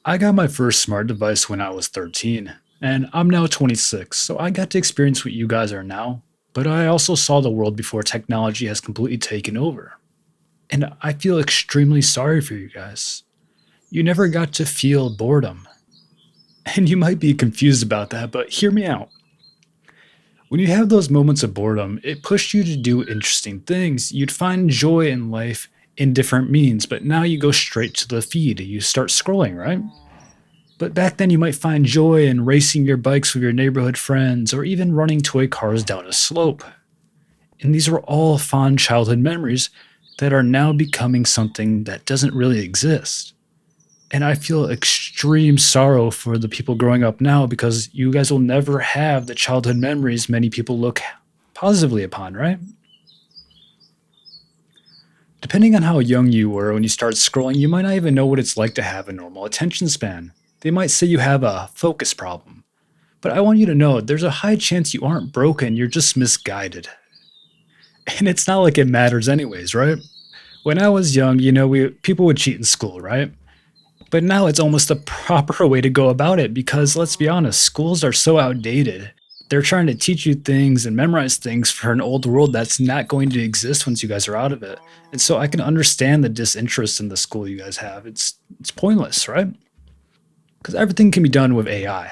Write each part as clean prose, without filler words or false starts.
I got my first smart device when I was 13, and I'm now 26, so I got to experience what you guys are now, but I also saw the world before technology has completely taken over. And I feel extremely sorry for you guys. You never got to feel boredom. And you might be confused about that, but hear me out. When you have those moments of boredom, it pushed you to do interesting things. You'd find joy in life in different means, but now you go straight to the feed. You start scrolling, right? But back then, you might find joy in racing your bikes with your neighborhood friends or even running toy cars down a slope. And these were all fond childhood memories that are now becoming something that doesn't really exist. And I feel extreme sorrow for the people growing up now because you guys will never have the childhood memories many people look positively upon, right? Depending on how young you were when you started scrolling, you might not even know what it's like to have a normal attention span. They might say you have a focus problem. But I want you to know there's a high chance you aren't broken, you're just misguided. And it's not like it matters anyways, right? When I was young, we people would cheat in school, right? But now it's almost the proper way to go about it because let's be honest, schools are so outdated. They're trying to teach you things and memorize things for an old world that's not going to exist once you guys are out of it. And so I can understand the disinterest in the school you guys have. It's pointless, right? Because everything can be done with AI.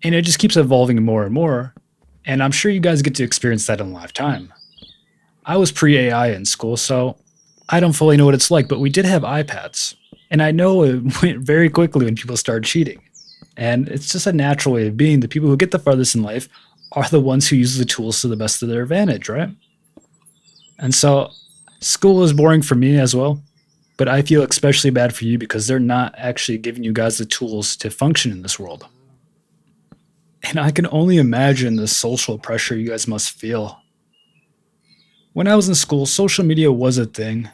And it just keeps evolving more and more. And I'm sure you guys get to experience that in lifetime. I was pre AI in school, so I don't fully know what it's like, but we did have iPads. And I know it went very quickly when people started cheating. And it's just a natural way of being. The people who get the farthest in life are the ones who use the tools to the best of their advantage, right? And so school is boring for me as well, but I feel especially bad for you because they're not actually giving you guys the tools to function in this world. And I can only imagine the social pressure you guys must feel. When I was in school, social media was a thing,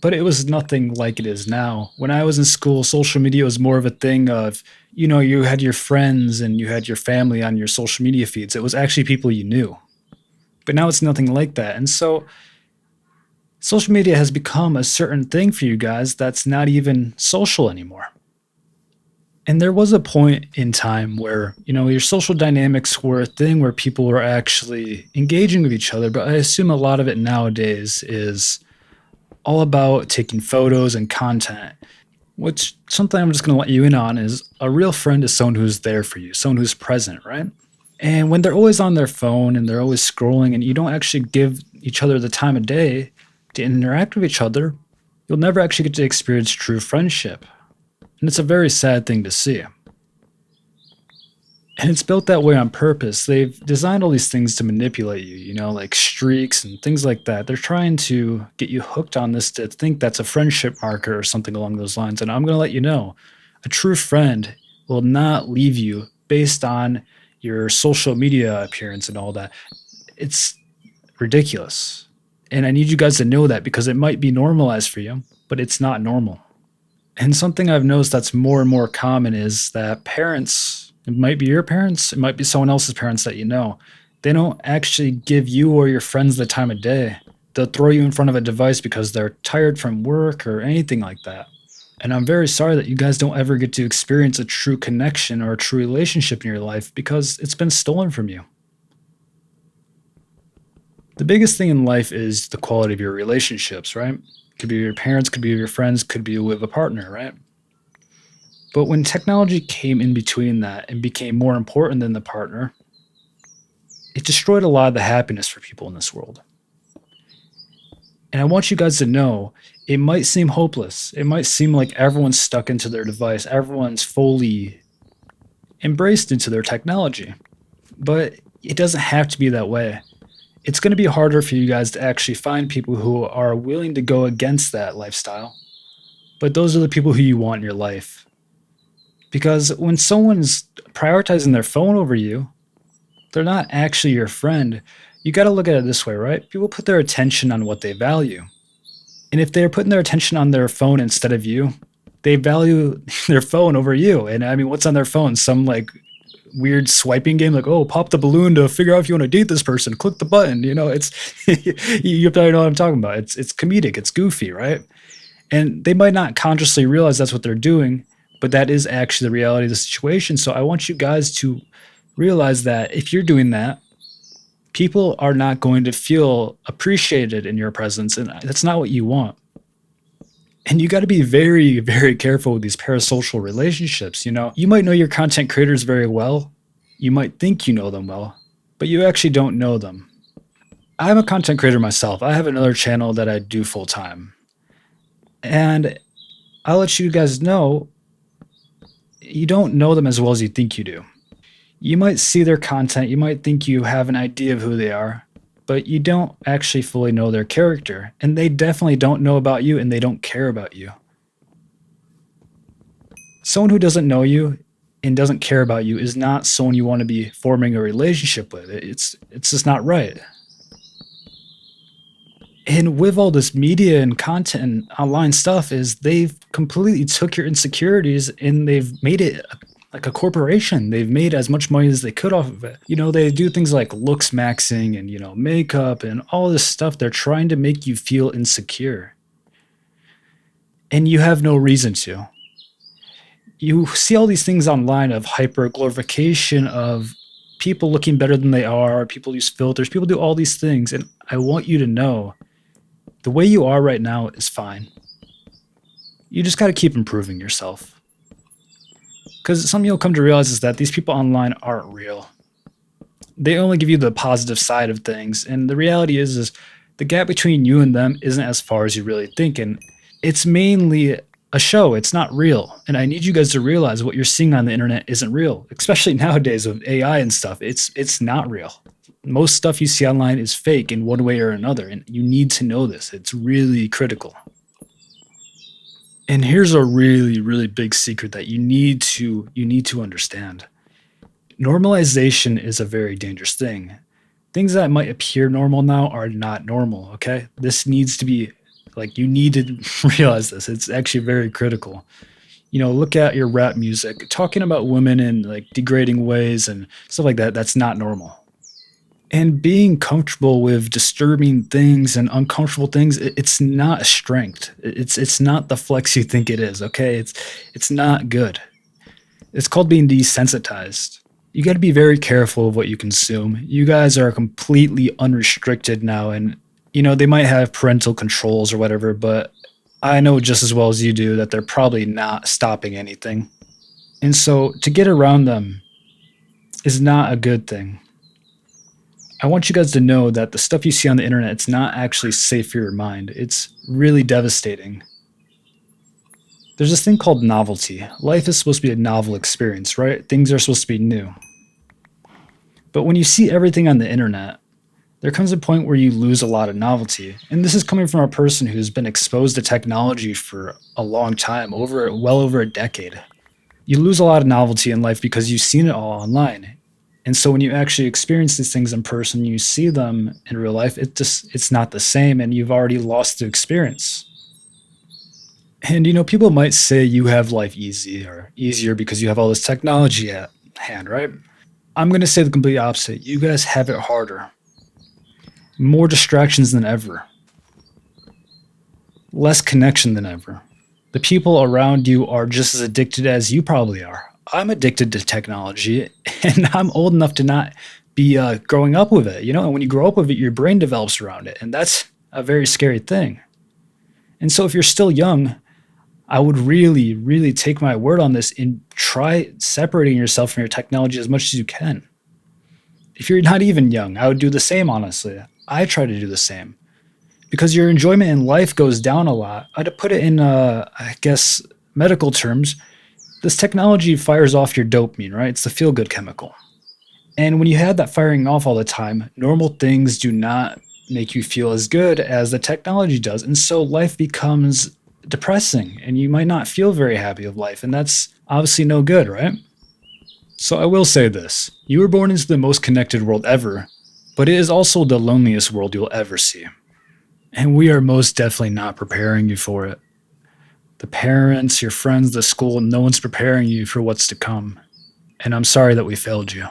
but it was nothing like it is now. When I was in school, social media was more of a thing of, you had your friends and you had your family on your social media feeds. It was actually people you knew. But now it's nothing like that. And so social media has become a certain thing for you guys that's not even social anymore. And there was a point in time where, your social dynamics were a thing where people were actually engaging with each other. But I assume a lot of it nowadays is all about taking photos and content, which something I'm just going to let you in on is a real friend is someone who's there for you, someone who's present, right? And when they're always on their phone and they're always scrolling and you don't actually give each other the time of day to interact with each other, you'll never actually get to experience true friendship. And it's a very sad thing to see. And it's built that way on purpose. They've designed all these things to manipulate you, like streaks and things like that. They're trying to get you hooked on this to think that's a friendship marker or something along those lines. And I'm going to let you know a true friend will not leave you based on your social media appearance and all that. It's ridiculous. And I need you guys to know that because it might be normalized for you, but it's not normal. And something I've noticed that's more and more common is that parents, it might be your parents, it might be someone else's parents that you know, they don't actually give you or your friends the time of day. They'll throw you in front of a device because they're tired from work or anything like that. And I'm very sorry that you guys don't ever get to experience a true connection or a true relationship in your life because it's been stolen from you. The biggest thing in life is the quality of your relationships, right? Could be with your parents, could be with your friends, could be with a partner, right? But when technology came in between that and became more important than the partner, it destroyed a lot of the happiness for people in this world. And I want you guys to know it might seem hopeless. It might seem like everyone's stuck into their device, everyone's fully embraced into their technology. But it doesn't have to be that way. It's going to be harder for you guys to actually find people who are willing to go against that lifestyle. But those are the people who you want in your life. Because when someone's prioritizing their phone over you, they're not actually your friend. You got to look at it this way, right? People put their attention on what they value. And if they're putting their attention on their phone instead of you, they value their phone over you. And I mean, what's on their phone? Some like weird swiping game, like, oh, pop the balloon to figure out if you want to date this person. Click the button. It's you probably know what I'm talking about. It's comedic. It's goofy, right? And they might not consciously realize that's what they're doing, But that is actually the reality of the situation. So I want you guys to realize that if you're doing that, people are not going to feel appreciated in your presence. And that's not what you want. And you got to be very, very careful with these parasocial relationships. You might know your content creators very well. You might think you know them well, but you actually don't know them. I'm a content creator myself. I have another channel that I do full time. And I'll let you guys know you don't know them as well as you think you do. You might see their content, you might think you have an idea of who they are, but you don't actually fully know their character. And they definitely don't know about you and they don't care about you. Someone who doesn't know you and doesn't care about you is not someone you want to be forming a relationship with. It's just not right. And with all this media and content and online stuff is they've completely took your insecurities and they've made it like a corporation. They've made as much money as they could off of it. They do things like looks maxing and, makeup and all this stuff. They're trying to make you feel insecure. And you have no reason to. You see all these things online of hyper glorification of people looking better than they are, people use filters, people do all these things. And I want you to know the way you are right now is fine. You just got to keep improving yourself. Because something you'll come to realize is that these people online aren't real. They only give you the positive side of things. And the reality is the gap between you and them isn't as far as you really think. And it's mainly a show. It's not real. And I need you guys to realize what you're seeing on the internet isn't real, especially nowadays with AI and stuff. It's not real. Most stuff you see online is fake in one way or another, and you need to know this. It's really critical. And here's a really, really big secret that you need to understand. Normalization is a very dangerous thing. Things that might appear normal now are not normal, okay? This needs to be you need to realize this. It's actually very critical. Look at your rap music, talking about women in degrading ways and stuff like that. That's not normal. And being comfortable with disturbing things and uncomfortable things, it's not a strength. It's not the flex you think it is, okay? It's not good. It's called being desensitized. You got to be very careful of what you consume. You guys are completely unrestricted now, and they might have parental controls or whatever, but I know just as well as you do that they're probably not stopping anything. And so to get around them is not a good thing. I want you guys to know that the stuff you see on the internet, it's not actually safe for your mind. It's really devastating. There's this thing called novelty. Life is supposed to be a novel experience, right? Things are supposed to be new. But when you see everything on the internet, there comes a point where you lose a lot of novelty. And this is coming from a person who's been exposed to technology for a long time, well over a decade. You lose a lot of novelty in life because you've seen it all online. And so when you actually experience these things in person, you see them in real life, it's not the same, and you've already lost the experience. And people might say you have life easy or easier because you have all this technology at hand, right? I'm going to say the complete opposite. You guys have it harder. More distractions than ever. Less connection than ever. The people around you are just as addicted as you probably are. I'm addicted to technology, and I'm old enough to not be growing up with it. And when you grow up with it, your brain develops around it, and that's a very scary thing. And so if you're still young, I would really, really take my word on this and try separating yourself from your technology as much as you can. If you're not even young, I would do the same, honestly. I try to do the same. Because your enjoyment in life goes down a lot. I'd put it in, medical terms. This technology fires off your dopamine, right? It's the feel-good chemical. And when you have that firing off all the time, normal things do not make you feel as good as the technology does. And so life becomes depressing, and you might not feel very happy with life. And that's obviously no good, right? So I will say this. You were born into the most connected world ever, but it is also the loneliest world you'll ever see. And we are most definitely not preparing you for it. The parents, your friends, the school, no one's preparing you for what's to come. And I'm sorry that we failed you.